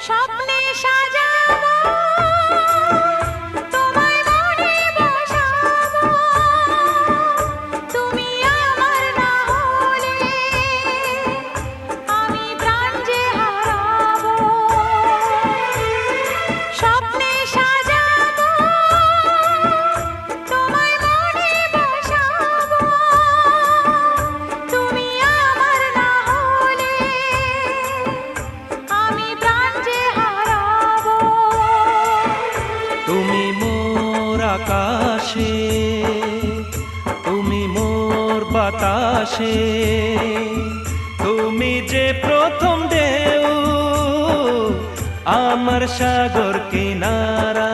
স্বপ্নে সাজাবো তোমায় মনে বসাবো, তুমি আমার না হলে আমি প্রাণ যে হারাবো। স্বপ্নে সাজাবো তোমায় মনে বসাবো, তুমি আমার না হলে আমি প্রাণ যে হারাবো। তুমি মোর আকাশে, তুমি মোর বাতাসে, তুমি যে প্রথম ঢেউ আমার সাগর কিনারা।